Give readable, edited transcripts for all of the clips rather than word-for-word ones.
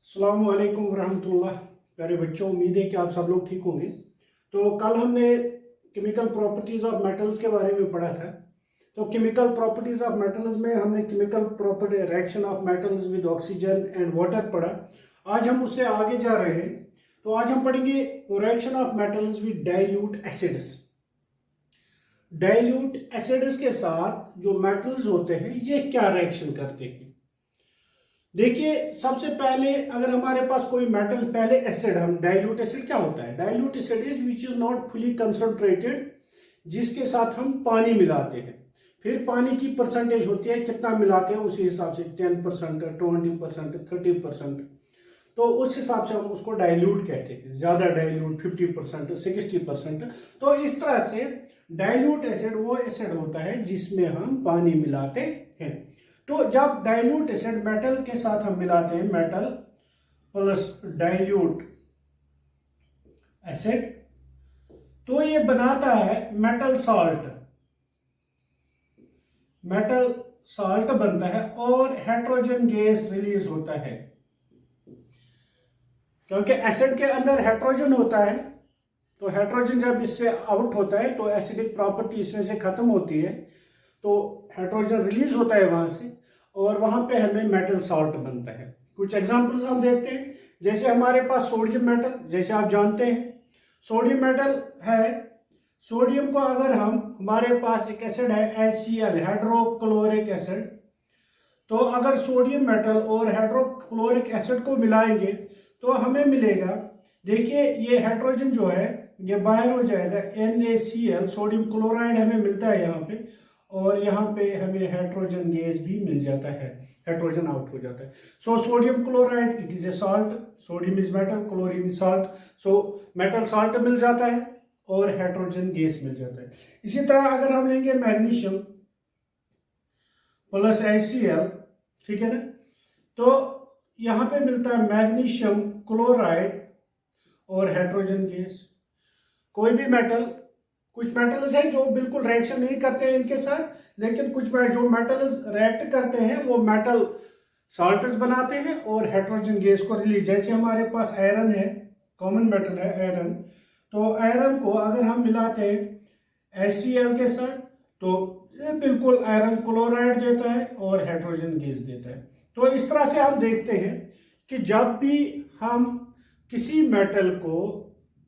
अस्सलाम वालेकुम वरहमतुल्लाह। प्यारे बच्चों, उम्मीद है कि आप सब लोग ठीक होंगे। तो कल हमने केमिकल प्रॉपर्टीज ऑफ मेटल्स के बारे में पढ़ा था। तो केमिकल प्रॉपर्टीज ऑफ मेटल्स में हमने chemical property reaction of metals with oxygen and water पढ़ा। आज हम उससे आगे जा रहे हैं। तो आज हम पढ़ेंगे reaction of metals with dilute acids. Dilute acids के साथ जो मेटल्स होते हैं ये क्या रिएक्शन करते हैं। देखिए, सबसे पहले अगर हमारे पास कोई मेटल, पहले एसिड, हम डाइल्यूट एसिड क्या होता है? Dilute acid is which is not fully concentrated, जिसके साथ हम पानी मिलाते हैं। फिर पानी की परसेंटेज होती है, कितना मिलाते हैं उसी हिसाब से 10%, 20%, 30%। तो उस हिसाब से हम उसको डाइल्यूट कहते हैं। ज्यादा डाइल्यूट 50%, 60%। तो इस तरह से डाइल्यूट एसिड वो एसिड होता है जिसमें हम पानी मिलाते हैं। तो जब डाइल्यूट एसिड मेटल के साथ हम मिलाते हैं, मेटल प्लस डाइल्यूट एसिड, तो ये बनाता है मेटल साल्ट। मेटल साल्ट बनता है और हाइड्रोजन गैस रिलीज होता है। क्योंकि एसिड के अंदर हाइड्रोजन होता है, तो हाइड्रोजन जब इससे आउट होता है तो एसिडिक प्रॉपर्टी इसमें से खत्म होती है, तो हाइड्रोजन रिलीज होता है वहां से और वहां पे हमें मेटल साल्ट बनता है। कुछ एग्जांपल्स हम देखते हैं। जैसे हमारे पास सोडियम मेटल, जैसे आप जानते हैं सोडियम मेटल है। सोडियम को अगर हमारे पास एक एसिड है HCl, हाइड्रोक्लोरिक एसिड, तो अगर सोडियम मेटल और हाइड्रोक्लोरिक एसिड को मिलाएंगे तो हमें मिलेगा, देखिए ये हाइड्रोजन जो है ये बाहर हो जाएगा, NaCl, सोडियम क्लोराइड हमें मिलता है यहाँ पे, और यहाँ पे हमें हाइड्रोजन गैस भी मिल जाता है, हाइड्रोजन आउट हो जाता है। So sodium chloride it is a salt, sodium is metal, chlorine is salt. So metal salt मिल जाता है और हाइड्रोजन गैस मिल जाता है। इसी तरह अगर हम लेंगे मैग्नीशियम प्लस HCl, ठीक है ना, तो यहाँ पे मिलता है मैग्नीशियम क्लोराइड और हाइड्रोजन गैस। कोई भी मेटल, कुछ मेटल्स हैं जो बिल्कुल रिएक्शन नहीं करते हैं इनके साथ, लेकिन कुछ जो मेटल्स रिएक्ट करते हैं वो मेटल साल्ट्स बनाते हैं और हाइड्रोजन गैस को रिलीज। जैसे हमारे पास आयरन है, कॉमन मेटल है आयरन, तो आयरन को अगर हम मिलाते हैं HCl के साथ तो ये बिल्कुल आयरन क्लोराइड देता है और हाइड्रोजन गैस देता है। तो इस तरह से हम देखते हैं कि जब भी हम किसी मेटल को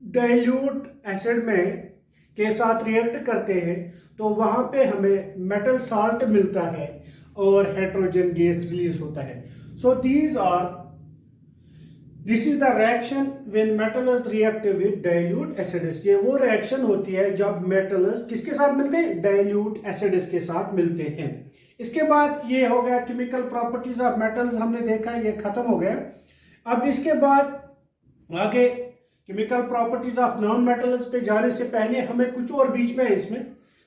डाइल्यूट एसिड में के साथ रिएक्ट करते हैं तो वहां पे हमें मेटल साल्ट मिलता है और हाइड्रोजन गैस रिलीज होता है। So this is the reaction when metals react with dilute acids. ये वो रिएक्शन होती है जब मेटल्स किसके साथ मिलते हैं? डाइल्यूट एसिड्स के साथ मिलते हैं। इसके बाद ये हो गया केमिकल प्रॉपर्टीज ऑफ मेटल्स, हमने देखा ये खत्म हो गया। अब इसके बाद आगे chemical properties of non metals पे जाने से पहले हमें कुछ और बीच में है इसमें,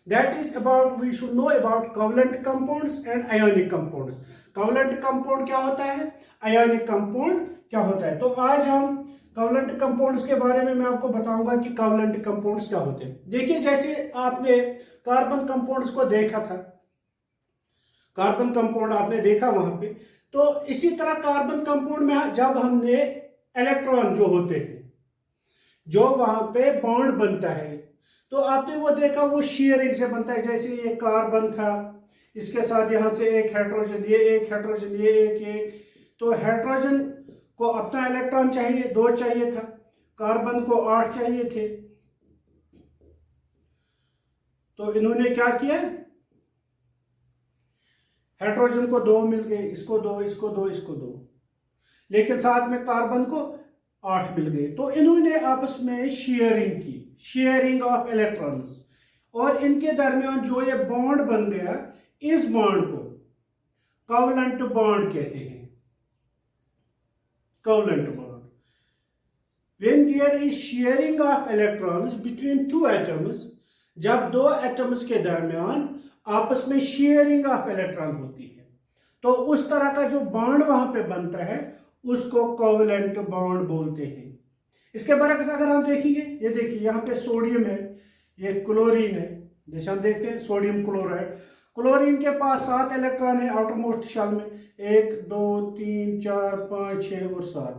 that is about we should know about covalent compounds and ionic compounds. Covalent compound क्या होता है, आयोनिक कंपाउंड क्या होता है। तो आज हम कोवलेंट कंपाउंड्स के बारे में मैं आपको बताऊंगा कि कोवलेंट कंपाउंड्स क्या होते हैं। देखिए, जैसे आपने कार्बन कंपाउंड्स को देखा था, कार्बन कंपाउंड आपने देखा वहां पे, तो इसी तरह कार्बन कंपाउंड में जब हमने इलेक्ट्रॉन जो होते हैं जो वहां पे बॉन्ड बनता है, तो आपने वो देखा वो शेयरिंग से बनता है। जैसे ये कार्बन था, इसके साथ यहां से एक हाइड्रोजन, ये एक हाइड्रोजन, ये एक, तो हाइड्रोजन को अपना इलेक्ट्रॉन चाहिए, 2 चाहिए था, कार्बन को 8 चाहिए थे। तो इन्होंने क्या किया, हाइड्रोजन को 2 मिल गए, इसको 2, इसको 2, इसको 2, लेकिन साथ में कार्बन को 8 मिल गए। तो इन्होंने आपस में शेयरिंग की, शेयरिंग ऑफ इलेक्ट्रॉन्स, और इनके दरमियान जो ये बॉन्ड बन गया, इस बॉन्ड को कोवलेंट बॉन्ड कहते हैं। Covalent bond when there is sharing of electrons between 2 atoms, जब 2 एटम्स के दरमियान आपस में शेयरिंग ऑफ इलेक्ट्रॉन होती है, तो उस तरह का जो बॉन्ड वहां पे बनता है उसको कोवलेंट बॉन्ड बोलते हैं। इसके बरक्स अगर हम देखेंगे, ये देखिए यहाँ पे सोडियम है, ये क्लोरीन है, जैसे हम देखते हैं सोडियम क्लोराइड, क्लोरीन के पास 7 इलेक्ट्रॉन है आउटर मोस्ट शेल में, 1 2 3 4 5 6 और 7,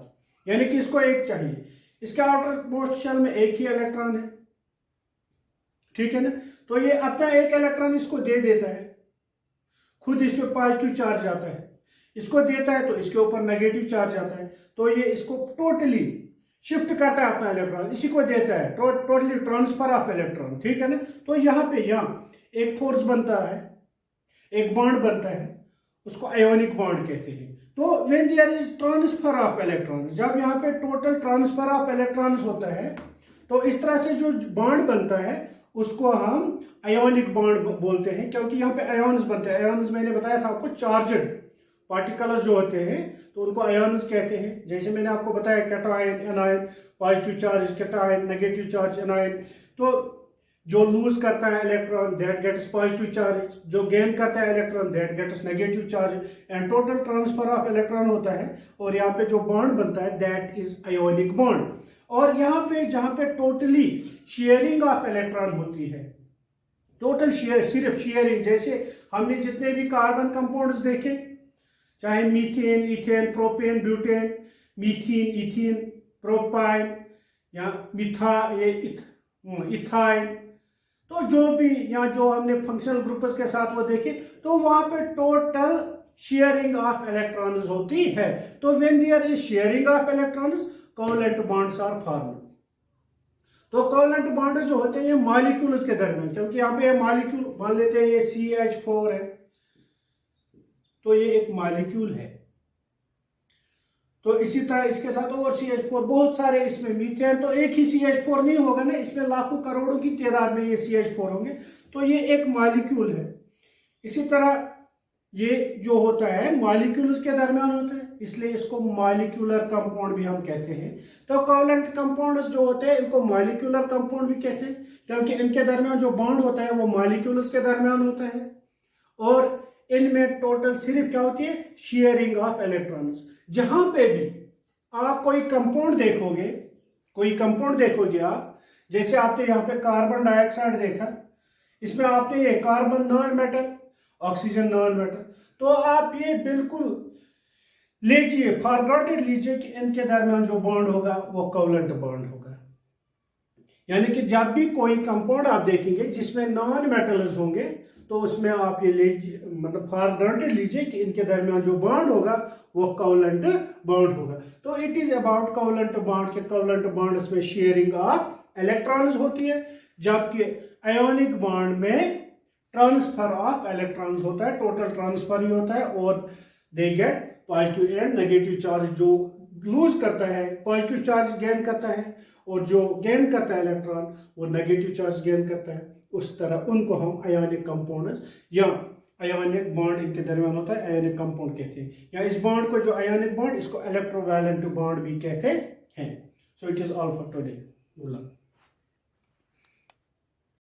यानी कि इसको एक चाहिए। इसके आउटर मोस्ट शेल में एक ही इलेक्ट्रॉन है, ठीक है ना। तो ये अपना एक इलेक्ट्रॉन इसको दे देता है, खुद इस पे पॉजिटिव चार्ज आता है, इसको देता है तो इसके ऊपर नेगेटिव चार्ज आता है, तो ये इसको टोटली शिफ्ट करता है अपना इलेक्ट्रॉन, इसी को देता है, टोटली ट्रांसफर ऑफ इलेक्ट्रॉन, ठीक है ना। तो यहाँ एक फोर्स बनता है, एक बॉन्ड बनता है, उसको आयोनिक बॉन्ड कहते हैं। तो when there is transfer of electron, जब यहाँ पे टोटल ट्रांसफर ऑफ इलेक्ट्रॉन्स होता है, तो इस तरह से जो बॉन्ड बनता है उसको हम आयोनिक बॉन्ड बोलते हैं, क्योंकि यहाँ पे आयोन्स बनते हैं। आयोन्स मैंने बताया था आपको, चार्जड पार्टिकल्स जो होते हैं तो उनको आयोन्स कहते हैं। जैसे मैंने आपको बताया cation, anion, positive charge cation, negative charge anion. तो जो लूज करता है electron that gets positive charge, जो गेन करता है electron that gets negative charge, and total transfer of electron होता है। और यहाँ पे जो बॉन्ड बनता है दैट इज आयोनिक बॉन्ड। और यहाँ पे जहाँ पे टोटली शेयरिंग ऑफ इलेक्ट्रॉन होती है, टोटल शेयर, सिर्फ शेयरिंग, जैसे हमने जितने भी कार्बन कंपाउंड्स देखे, चाहे methane, ethane, propane, butane, methene, ethene, propyne या इथाइन, तो जो भी यहाँ जो हमने फंक्शनल ग्रुप्स के साथ वो देखे, तो वहां पे टोटल शेयरिंग ऑफ इलेक्ट्रॉन्स होती है। तो when there is sharing of electrons, covalent bonds are formed. तो कोवलेंट बॉन्ड जो होते हैं ये मॉलिक्यूल्स के दरमियान, क्योंकि यहाँ पे मॉलिक्यूल मान लेते हैं ये CH4 है, तो ये एक मॉलिक्यूल है। तो इसी तरह इसके साथ और CH4 बहुत सारे, इसमें मीथेन तो एक ही CH4 नहीं होगा ना, इसमें लाखों करोड़ों की तादाद में ये CH4 होंगे, तो ये एक मॉलिक्यूल है। इसी तरह ये जो होता है मॉलिक्यूल्स के दरमियान होता है, इसलिए इसको मॉलिक्यूलर कंपाउंड भी हम कहते हैं। तो कोवलेंट कंपाउंड्स जो होते हैं इनको मॉलिक्यूलर कंपाउंड भी कहते हैं, क्योंकि इनके दरमियान जो बॉन्ड होता है वो मॉलिक्यूल्स के दरमियान होता है। और इनमें टोटल सिर्फ क्या होती है, शेयरिंग ऑफ इलेक्ट्रॉन्स। जहां पे भी आप कोई कंपाउंड देखोगे आप, जैसे आपने यहाँ पे कार्बन डाइऑक्साइड देखा, इसमें आपने ये carbon non metal, oxygen non metal, तो आप ये बिल्कुल लीजिए, फॉर ग्रांटेड लीजिए कि इनके दरमियान जो बॉन्ड होगा वो कोवलेंट बॉन्ड होगा। यानी कि जब भी कोई कंपाउंड आप देखेंगे जिसमें नॉन मेटल्स होंगे, तो उसमें आप ये लीजिए, मतलब फॉर ग्रांटेड लीजिए कि इनके दरमियान जो बॉन्ड होगा वो कोवलेंट बॉन्ड होगा। तो it is about covalent bond के कोवलेंट बॉन्ड्स में शेयरिंग ऑफ इलेक्ट्रॉन्स होती है, जबकि आयोनिक बॉन्ड में ट्रांसफर ऑफ इलेक्ट्रॉन्स होता है, टोटल ट्रांसफर ही होता है। और they get positive and negative charge, जो लूज करता है पॉजिटिव चार्ज गेन करता है, और जो गेन करता है इलेक्ट्रॉन वो नेगेटिव चार्ज गेन करता है। उस तरह उनको हम आयोनिक कंपाउंड्स या आयोनिक बॉन्ड इनके दरमियान होता है, आयोनिक कंपाउंड कहते हैं। या इस बॉन्ड को, जो आयोनिक बॉन्ड, इसको इलेक्ट्रोवैलेंट बॉन्ड भी कहते हैं। So it is all for today.